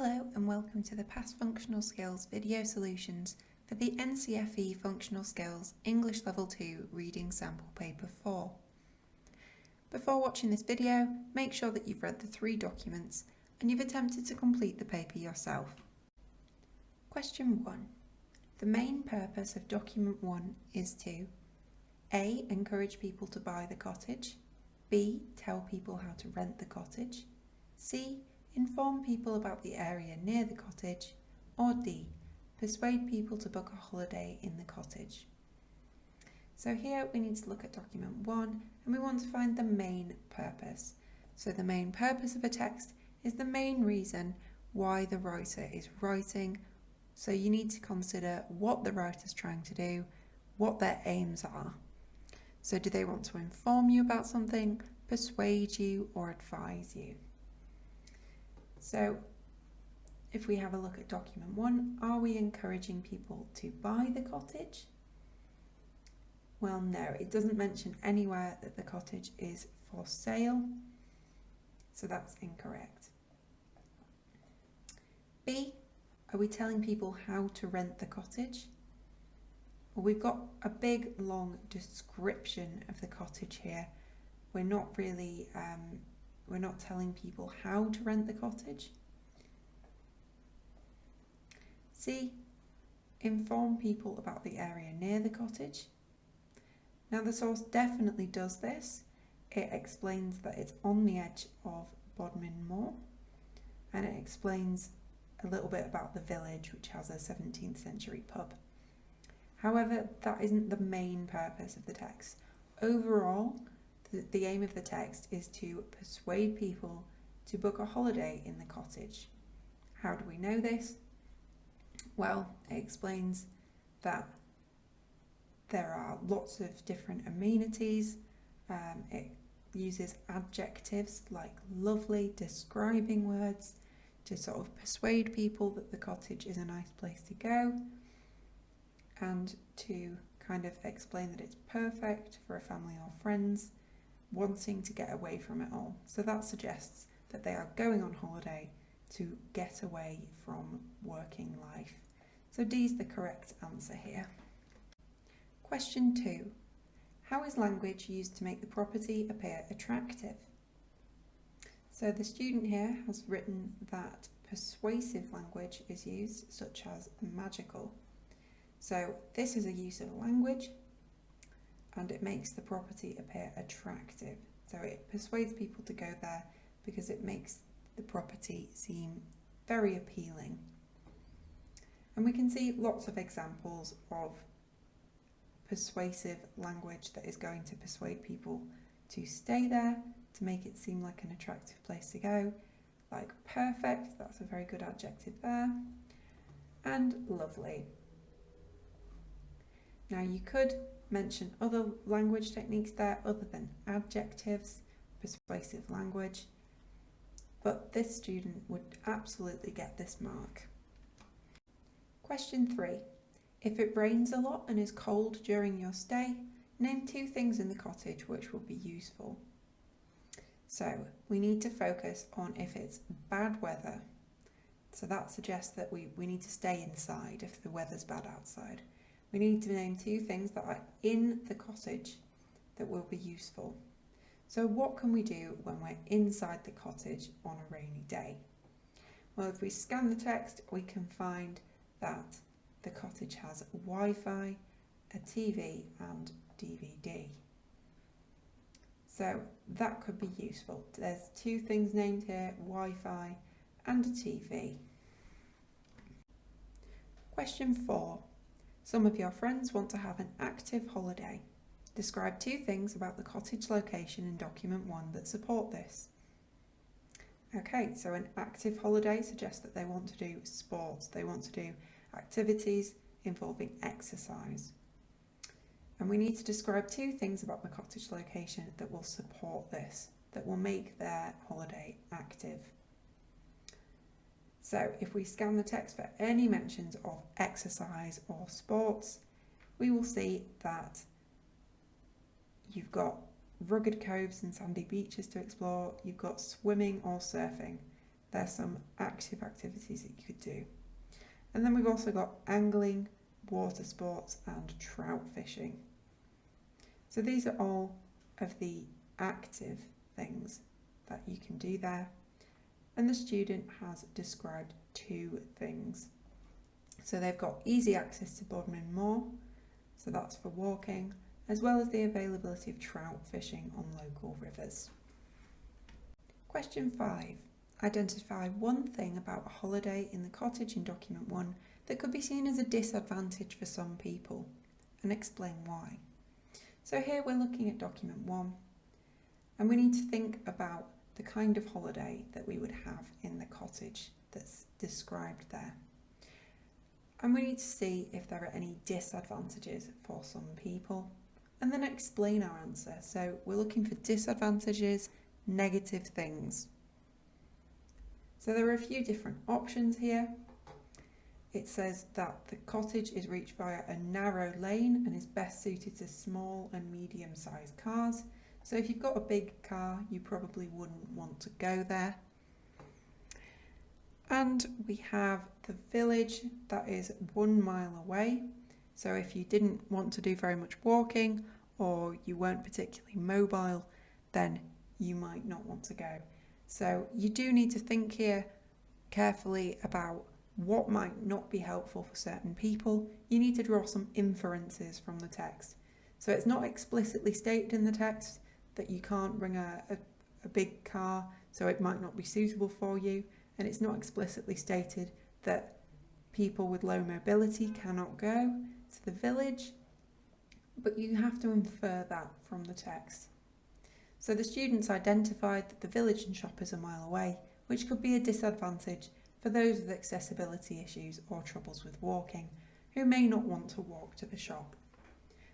Hello and welcome to the Past Functional Skills video solutions for the NCFE Functional Skills English Level 2 Reading Sample Paper 4. Before watching this video, make sure that you've read the 3 documents and you've attempted to complete the paper yourself. Question 1. The main purpose of document 1 is to A. Encourage people to buy the cottage, B. Tell people how to rent the cottage, C. Inform people about the area near the cottage, or D. Persuade people to book a holiday in the cottage. So here we need to look at document 1 and we want to find the main purpose. So the main purpose of a text is the main reason why the writer is writing. So you need to consider what the writer's trying to do, what their aims are. So do they want to inform you about something, persuade you, or advise you? So if we have a look at document 1, are we encouraging people to buy the cottage? Well, no, it doesn't mention anywhere that the cottage is for sale, so that's incorrect. B, are we telling people how to rent the cottage? Well, we've got a big long description of the cottage here. We're not really we're not telling people how to rent the cottage. C, inform people about the area near the cottage. Now the source definitely does this. It explains that it's on the edge of Bodmin Moor, and it explains a little bit about the village, which has a 17th century pub. However, that isn't the main purpose of the text. Overall, the aim of the text is to persuade people to book a holiday in the cottage. How do we know this? Well, it explains that there are lots of different amenities. It uses adjectives like lovely, describing words to sort of persuade people that the cottage is a nice place to go, and to kind of explain that it's perfect for a family or friends wanting to get away from it all. So that suggests that they are going on holiday to get away from working life. So D is the correct answer here. Question 2. How is language used to make the property appear attractive? So the student here has written that persuasive language is used, such as magical. So this is a use of language, and it makes the property appear attractive. So it persuades people to go there because it makes the property seem very appealing. And we can see lots of examples of persuasive language that is going to persuade people to stay there, to make it seem like an attractive place to go, like perfect, that's a very good adjective there, and lovely. Now you could mention other language techniques there other than adjectives, persuasive language, but this student would absolutely get this mark. Question 3. If it rains a lot and is cold during your stay, name 2 things in the cottage which will be useful. So we need to focus on if it's bad weather. So that suggests that we need to stay inside if the weather's bad outside. We need to name 2 things that are in the cottage that will be useful. So what can we do when we're inside the cottage on a rainy day? Well, if we scan the text, we can find that the cottage has Wi-Fi, a TV and DVD. So that could be useful. There's 2 things named here, Wi-Fi and a TV. Question 4. Some of your friends want to have an active holiday. Describe 2 things about the cottage location in document 1 that support this. Okay, so an active holiday suggests that they want to do sports, they want to do activities involving exercise. And we need to describe 2 things about the cottage location that will support this, that will make their holiday active. So if we scan the text for any mentions of exercise or sports, we will see that you've got rugged coves and sandy beaches to explore, you've got swimming or surfing. there's some active activities that you could do. And then we've also got angling, water sports and trout fishing. So these are all of the active things that you can do there. And the student has described 2 things. So they've got easy access to Bodmin Moor, so that's for walking, as well as the availability of trout fishing on local rivers. Question 5. Identify one thing about a holiday in the cottage in document 1 that could be seen as a disadvantage for some people, and explain why. So here we're looking at document 1, and we need to think about the kind of holiday that we would have in the cottage that's described there. And we need to see if there are any disadvantages for some people, and then explain our answer. So we're looking for disadvantages, negative things. So there are a few different options here. It says that the cottage is reached via a narrow lane and is best suited to small and medium-sized cars. So if you've got a big car, you probably wouldn't want to go there. And we have the village that is 1 mile away. So if you didn't want to do very much walking or you weren't particularly mobile, then you might not want to go. So you do need to think here carefully about what might not be helpful for certain people. You need to draw some inferences from the text. So it's not explicitly stated in the text that you can't bring a big car, so it might not be suitable for you. And it's not explicitly stated that people with low mobility cannot go to the village, but you have to infer that from the text. So the students identified that the village and shop is 1 mile away, which could be a disadvantage for those with accessibility issues or troubles with walking, who may not want to walk to the shop.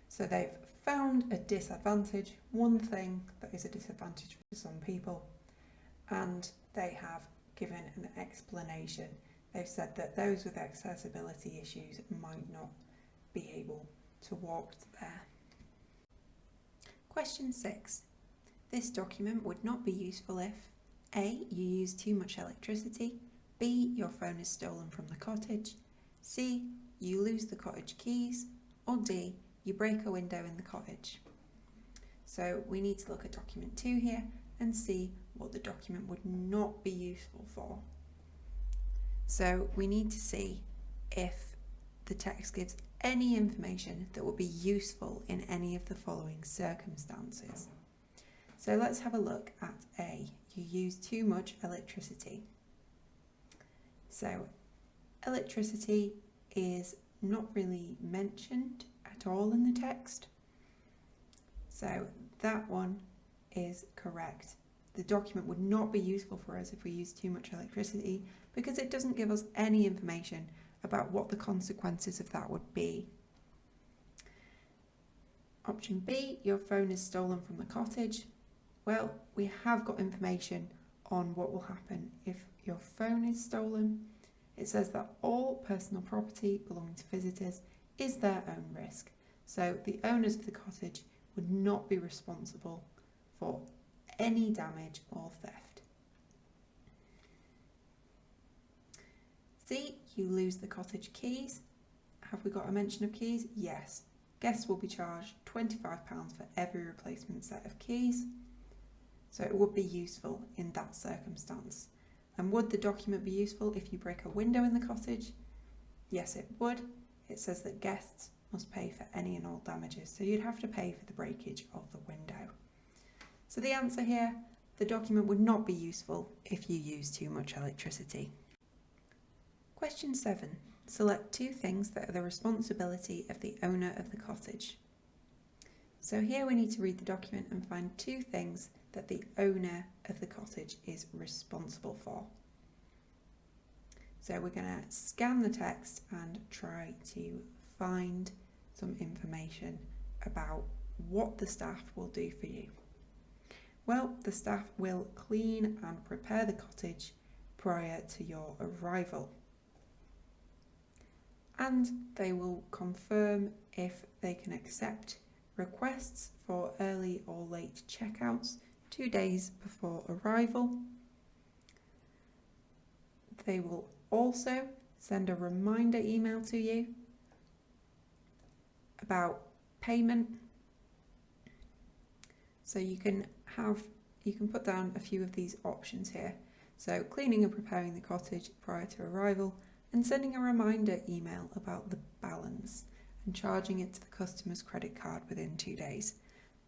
So they've found a disadvantage, one thing that is a disadvantage for some people, and they have given an explanation. They've said that those with accessibility issues might not be able to walk there. Question 6. This document would not be useful if A. You use too much electricity, B. Your phone is stolen from the cottage, C. You lose the cottage keys, or D. You break a window in the cottage. So we need to look at document 2 here and see what the document would not be useful for. So we need to see if the text gives any information that would be useful in any of the following circumstances. So let's have a look at A. You use too much electricity. So electricity is not really mentioned at all in the text. So that one is correct. The document would not be useful for us if we use too much electricity because it doesn't give us any information about what the consequences of that would be. Option B, your phone is stolen from the cottage. Well, we have got information on what will happen if your phone is stolen. It says that all personal property belonging to visitors is their own risk. So the owners of the cottage would not be responsible for any damage or theft. C, you lose the cottage keys. Have we got a mention of keys? Yes. Guests will be charged £25 for every replacement set of keys. So it would be useful in that circumstance. And would the document be useful if you break a window in the cottage? Yes, it would. It says that guests must pay for any and all damages, so you'd have to pay for the breakage of the window. So the answer here, the document would not be useful if you use too much electricity. Question 7. Select 2 things that are the responsibility of the owner of the cottage. So here we need to read the document and find 2 things that the owner of the cottage is responsible for. So we're going to scan the text and try to find some information about what the staff will do for you. Well, the staff will clean and prepare the cottage prior to your arrival. And they will confirm if they can accept requests for early or late checkouts 2 days before arrival. they will also send a reminder email to you about payment. So you can put down a few of these options here. So cleaning and preparing the cottage prior to arrival, and sending a reminder email about the balance and charging it to the customer's credit card within 2 days.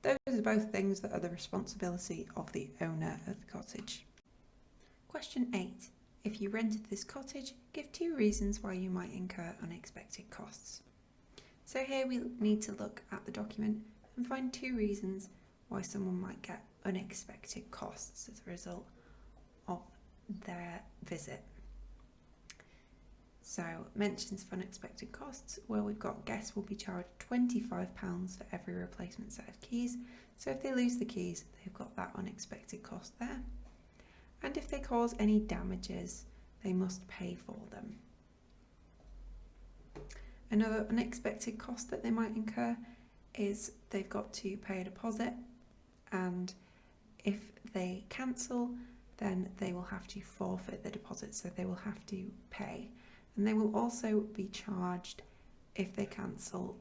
Those are both things that are the responsibility of the owner of the cottage. Question 8. If you rented this cottage, give 2 reasons why you might incur unexpected costs. So here we need to look at the document and find 2 reasons why someone might get unexpected costs as a result of their visit. So mentions of unexpected costs, well, we've got guests will be charged £25 for every replacement set of keys. So if they lose the keys, they've got that unexpected cost there. And if they cause any damages, they must pay for them. Another unexpected cost that they might incur is they've got to pay a deposit, and if they cancel, then they will have to forfeit the deposit, so they will have to pay. And they will also be charged if they cancel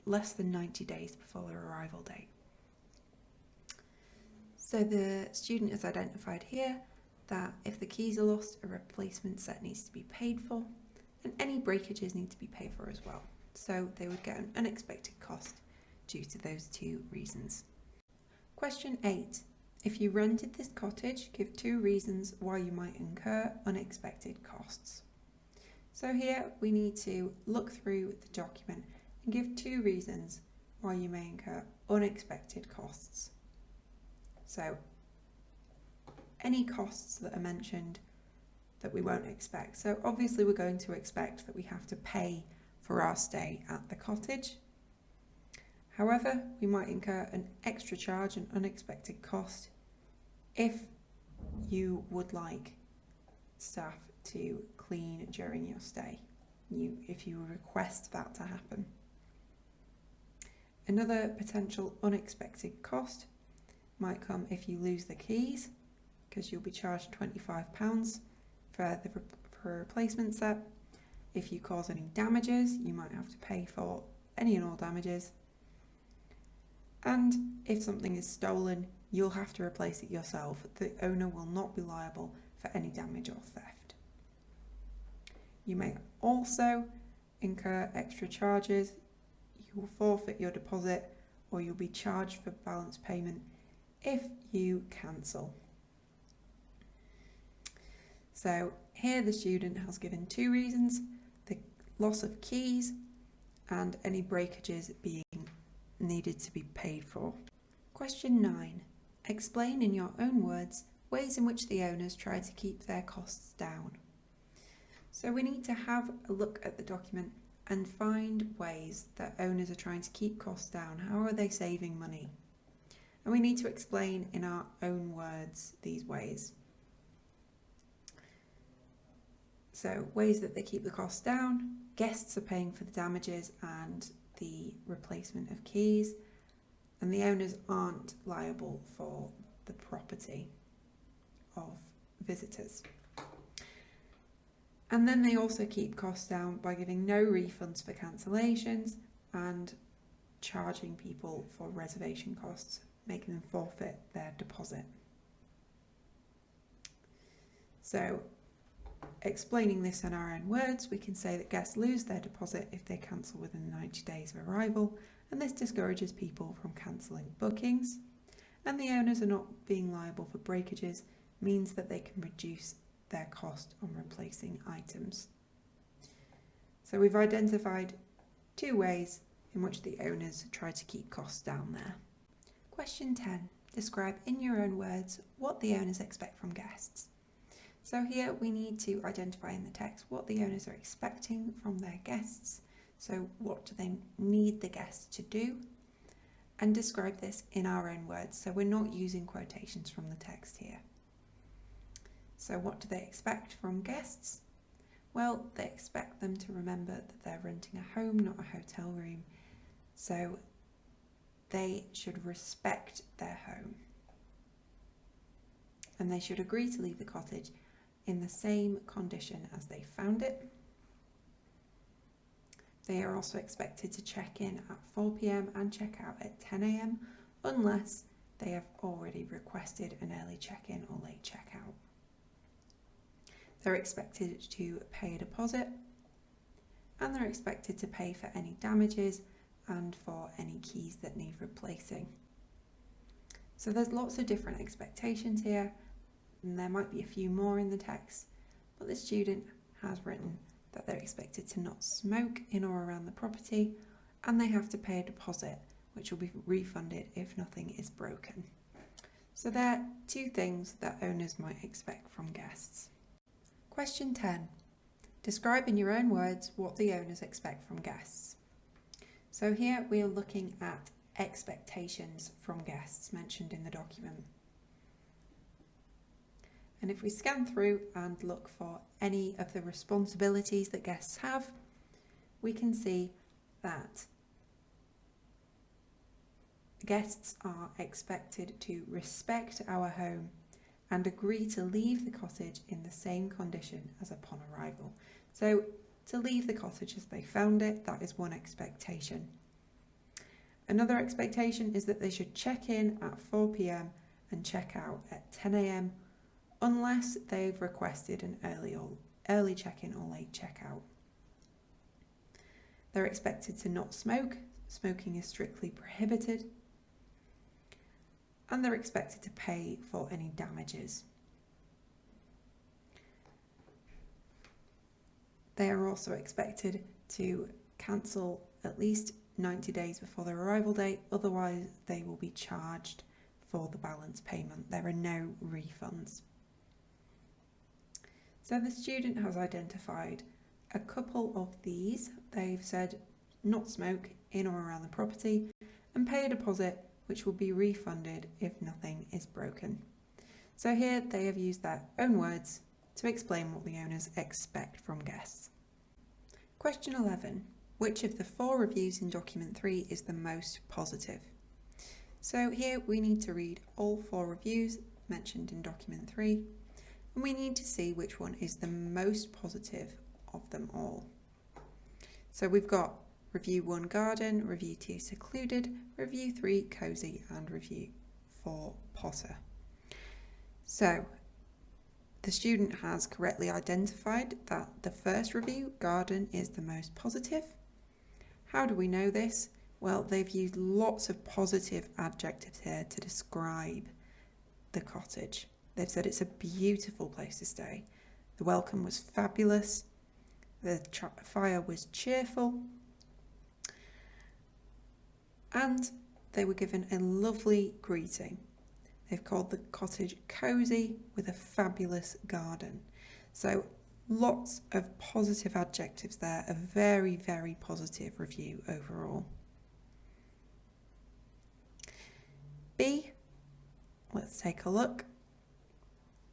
less than 90 days before their arrival date. So the student has identified here that if the keys are lost, a replacement set needs to be paid for, and any breakages need to be paid for as well. So they would get an unexpected cost due to those 2 reasons. Question 8. If you rented this cottage, give 2 reasons why you might incur unexpected costs. So here we need to look through the document and give 2 reasons why you may incur unexpected costs. So any costs that are mentioned that we won't expect. So obviously we're going to expect that we have to pay for our stay at the cottage. However, we might incur an extra charge, an unexpected cost, if you would like staff to clean during your stay, if you request that to happen. Another potential unexpected cost might come if you lose the keys, because you'll be charged £25 for the replacement set. If you cause any damages, you might have to pay for any and all damages. And if something is stolen, you'll have to replace it yourself. The owner will not be liable for any damage or theft. You may also incur extra charges. You will forfeit your deposit, or you'll be charged for balance payment if you cancel. So here the student has given 2 reasons: the loss of keys and any breakages being needed to be paid for. Question 9. Explain in your own words ways in which the owners try to keep their costs down. So we need to have a look at the document and find ways that owners are trying to keep costs down. How are they saving money? And we need to explain in our own words these ways. So ways that they keep the costs down: guests are paying for the damages and the replacement of keys, and the owners aren't liable for the property of visitors. And then they also keep costs down by giving no refunds for cancellations and charging people for reservation costs, making them forfeit their deposit. So explaining this in our own words, we can say that guests lose their deposit if they cancel within 90 days of arrival, and this discourages people from cancelling bookings. And the owners are not being liable for breakages, means that they can reduce their cost on replacing items. So we've identified 2 ways in which the owners try to keep costs down there. Question 10. Describe in your own words what the owners expect from guests. So here we need to identify in the text what the owners are expecting from their guests. So what do they need the guests to do? And describe this in our own words. So we're not using quotations from the text here. So what do they expect from guests? Well, they expect them to remember that they're renting a home, not a hotel room. So they should respect their home. And they should agree to leave the cottage in the same condition as they found it. They are also expected to check in at 4 p.m. and check out at 10 a.m. unless they have already requested an early check-in or late check-out. They're expected to pay a deposit, and they're expected to pay for any damages and for any keys that need replacing. So there's lots of different expectations here, and there might be a few more in the text, but the student has written that they're expected to not smoke in or around the property, and they have to pay a deposit, which will be refunded if nothing is broken. So there are two things that owners might expect from guests. Question 10. Describe in your own words what the owners expect from guests. So here we are looking at expectations from guests mentioned in the document. And if we scan through and look for any of the responsibilities that guests have, we can see that guests are expected to respect our home and agree to leave the cottage in the same condition as upon arrival. So to leave the cottage as they found it, that is one expectation. Another expectation is that they should check in at 4 p.m. and check out at 10 a.m. unless they've requested an early check-in or late check-out. They're expected to not smoke. Smoking is strictly prohibited. And they're expected to pay for any damages. They are also expected to cancel at least 90 days before their arrival date, otherwise they will be charged for the balance payment. There are no refunds. So the student has identified a couple of these. They've said not smoke in or around the property and pay a deposit which will be refunded if nothing is broken. So here they have used their own words to explain what the owners expect from guests. Question 11. Which of the 4 reviews in document 3 is the most positive? So here we need to read all 4 reviews mentioned in document 3, and we need to see which one is the most positive of them all. So we've got review 1 garden, review 2 secluded, review 3 cosy, and review 4 Potter. So the student has correctly identified that the first review, garden, is the most positive. How do we know this? Well, they've used lots of positive adjectives here to describe the cottage. They've said it's a beautiful place to stay. The welcome was fabulous. The fire was cheerful. And they were given a lovely greeting. They've called the cottage cosy with a fabulous garden. So lots of positive adjectives there, a very, very positive review overall. B, let's take a look.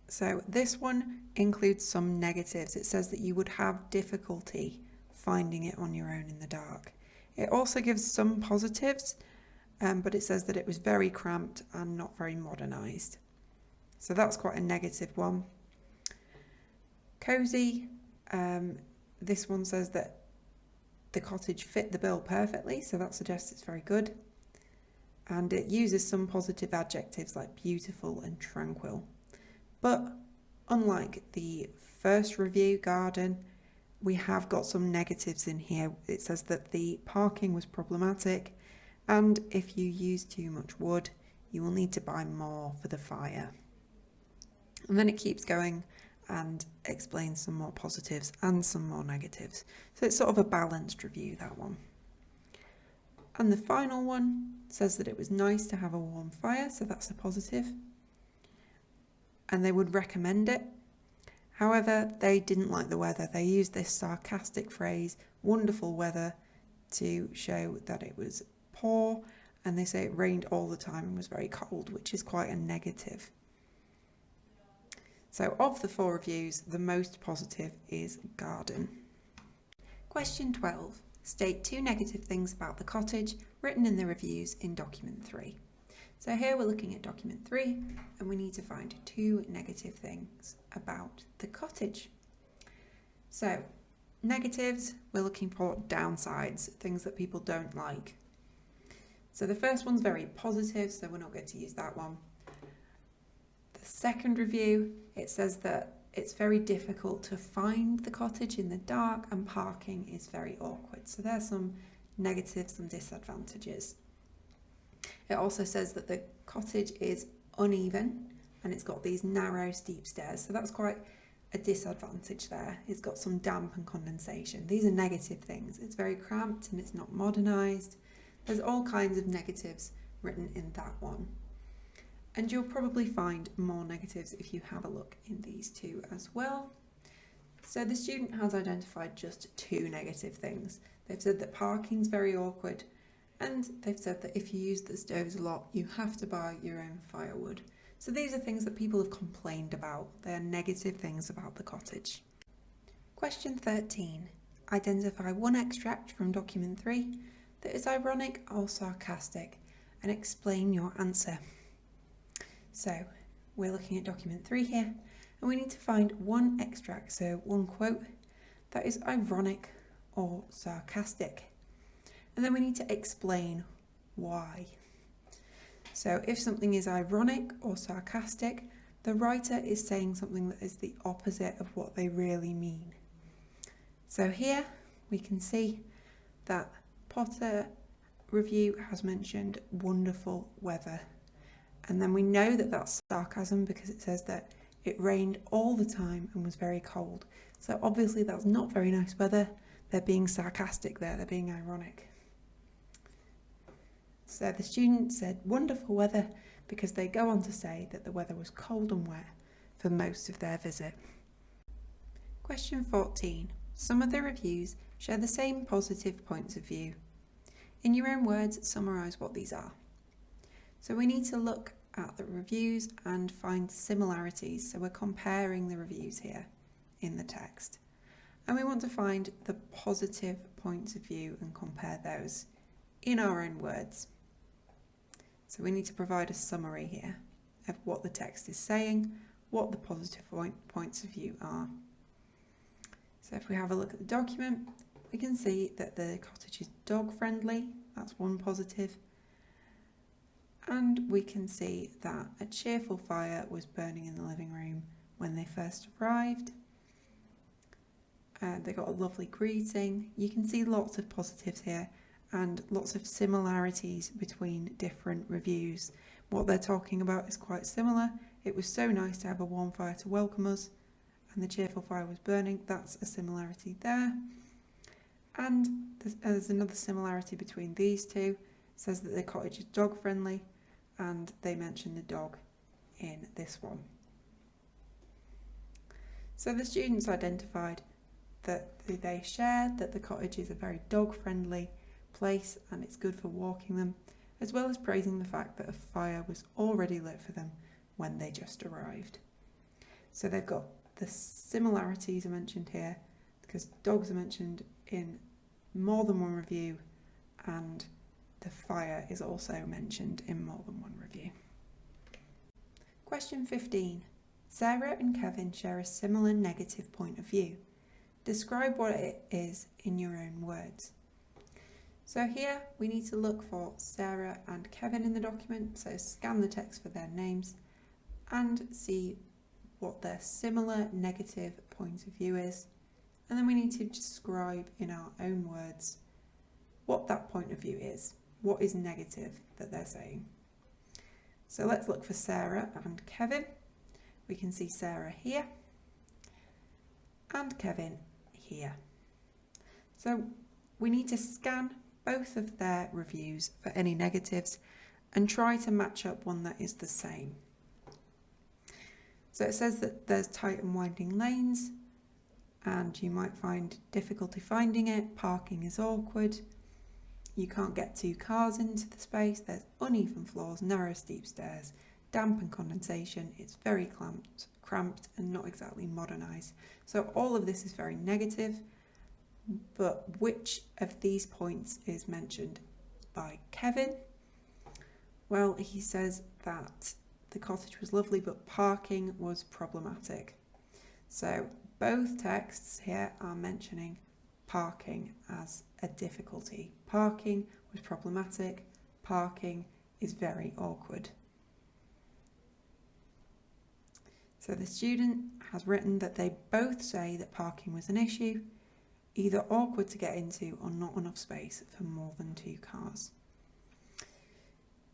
So this one includes some negatives. It says that you would have difficulty finding it on your own in the dark. It also gives some positives, but it says that it was very cramped and not very modernised. So that's quite a negative one. Cosy, this one says that the cottage fit the bill perfectly, so that suggests it's very good. And it uses some positive adjectives like beautiful and tranquil. But unlike the first review, garden, we have got some negatives in here. It says that the parking was problematic, and if you use too much wood, you will need to buy more for the fire. And then it keeps going and explains some more positives and some more negatives. So it's sort of a balanced review, that one. And the final one says that it was nice to have a warm fire, so that's a positive. And they would recommend it. However, they didn't like the weather. They used this sarcastic phrase, wonderful weather, to show that it was poor, and they say it rained all the time and was very cold, which is quite a negative. So of the 4 reviews, the most positive is garden. Question 12. State 2 negative things about the cottage written in the reviews in document 3. So here we're looking at document 3 and we need to find 2 negative things about the cottage. So negatives, we're looking for downsides, things that people don't like. So the first one's very positive, so we're not going to use that one. The second review, it says that it's very difficult to find the cottage in the dark and parking is very awkward. So there's some negatives, some disadvantages. It also says that the cottage is uneven and it's got these narrow, steep stairs. So that's quite a disadvantage there. It's got some damp and condensation. These are negative things. It's very cramped and it's not modernised. There's all kinds of negatives written in that one. And you'll probably find more negatives if you have a look in these two as well. So the student has identified just 2 negative things. They've said that parking's very awkward, and they've said that if you use the stoves a lot, you have to buy your own firewood. So these are things that people have complained about. They're negative things about the cottage. Question 13. Identify one extract from document 3 that is ironic or sarcastic and explain your answer. So we're looking at document 3 here and we need to find one extract, so one quote, that is ironic or sarcastic. And then we need to explain why. So if something is ironic or sarcastic, the writer is saying something that is the opposite of what they really mean. So here we can see that Potter review has mentioned wonderful weather. And then we know that that's sarcasm because it says that it rained all the time and was very cold. So obviously that's not very nice weather. They're being sarcastic there, they're being ironic. So the student said wonderful weather because they go on to say that the weather was cold and wet for most of their visit. Question 14. Some of the reviews share the same positive points of view. In your own words, summarise what these are. So we need to look at the reviews and find similarities. So we're comparing the reviews here in the text. And we want to find the positive points of view and compare those in our own words. So we need to provide a summary here of what the text is saying, what the positive points of view are. So if we have a look at the document, we can see that the cottage is dog friendly. That's one positive. And we can see that a cheerful fire was burning in the living room when they first arrived. They got a lovely greeting. You can see lots of positives here and lots of similarities between different reviews. What they're talking about is quite similar. It was so nice to have a warm fire to welcome us, and the cheerful fire was burning. That's a similarity there. And there's another similarity between these two. It says that the cottage is dog friendly, and they mention the dog in this one. So the students identified that they shared that the cottage is a very dog friendly place and it's good for walking them, as well as praising the fact that a fire was already lit for them when they just arrived. So they've got the similarities are mentioned here because dogs are mentioned in more than one review, and the fire is also mentioned in more than one review. Question 15. Sarah and Kevin share a similar negative point of view. Describe what it is in your own words. So here we need to look for Sarah and Kevin in the document, so scan the text for their names and see what their similar negative point of view is, and then we need to describe in our own words what that point of view is, what is negative that they're saying. So let's look for Sarah and Kevin. We can see Sarah here and Kevin here. So we need to scan both of their reviews for any negatives and try to match up one that is the same. So it says that there's tight and winding lanes and you might find difficulty finding it, parking is awkward, you can't get 2 cars into the space, there's uneven floors, narrow steep stairs, damp and condensation, it's very cramped and not exactly modernised. So all of this is very negative, but which of these points is mentioned by Kevin? Well, he says that the cottage was lovely, but parking was problematic. So both texts here are mentioning parking as a difficulty. Parking was problematic. Parking is very awkward. So the student has written that they both say that parking was an issue, either awkward to get into or not enough space for more than 2 cars.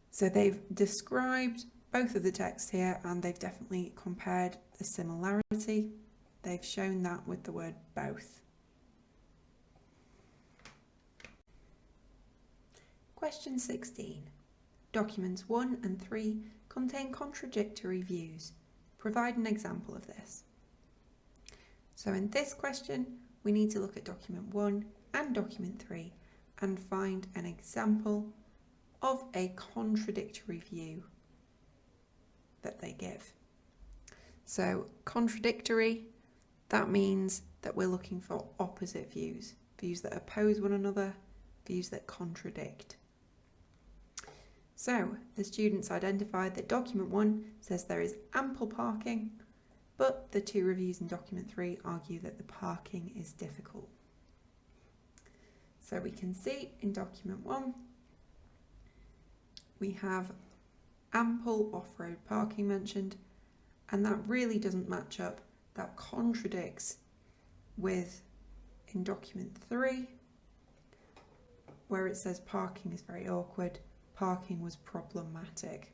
So they've described both of the texts here and they've definitely compared the similarity. They've shown that with the word both. Question 16. Documents 1 and 3 contain contradictory views. Provide an example of this. So in this question, we need to look at document 1 and document 3 and find an example of a contradictory view that they give. So contradictory, that means that we're looking for opposite views, views that oppose one another, views that contradict. So the students identified that document 1 says there is ample parking, but the 2 reviews in document 3 argue that the parking is difficult. So we can see in document 1, we have ample off-road parking mentioned, and that really doesn't match up. That contradicts with in document 3, where it says parking is very awkward, parking was problematic.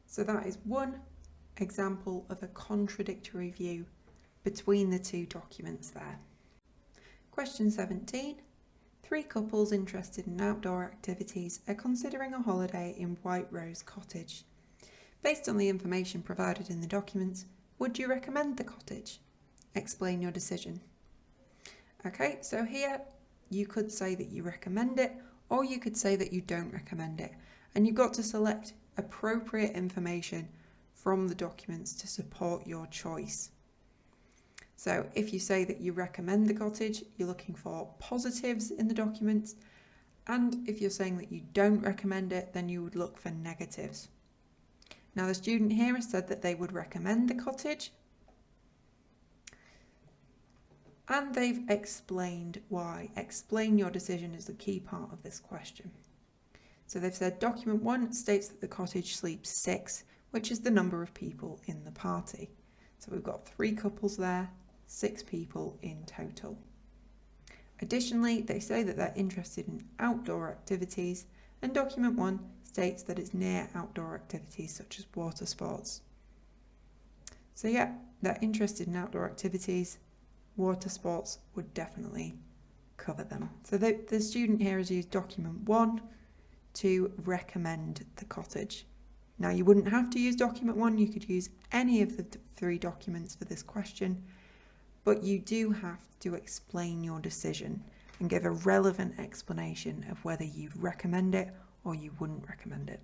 So that is one example of a contradictory view between the 2 documents there. Question 17. 3 couples interested in outdoor activities are considering a holiday in White Rose Cottage. Based on the information provided in the documents, would you recommend the cottage? Explain your decision. Okay, so here you could say that you recommend it, or you could say that you don't recommend it. And you've got to select appropriate information from the documents to support your choice. So if you say that you recommend the cottage, you're looking for positives in the documents. And if you're saying that you don't recommend it, then you would look for negatives. Now the student here has said that they would recommend the cottage. And they've explained why. Explain your decision is the key part of this question. So they've said document 1 states that the cottage sleeps 6, which is the number of people in the party. So we've got 3 couples there, 6 people in total. Additionally, they say that they're interested in outdoor activities, and document 1 states that it's near outdoor activities such as water sports. So yeah, they're interested in outdoor activities. Water sports would definitely cover them. So the student here has used document 1 to recommend the cottage. Now you wouldn't have to use document 1, you could use any of the 3 documents for this question, but you do have to explain your decision and give a relevant explanation of whether you'd recommend it or you wouldn't recommend it.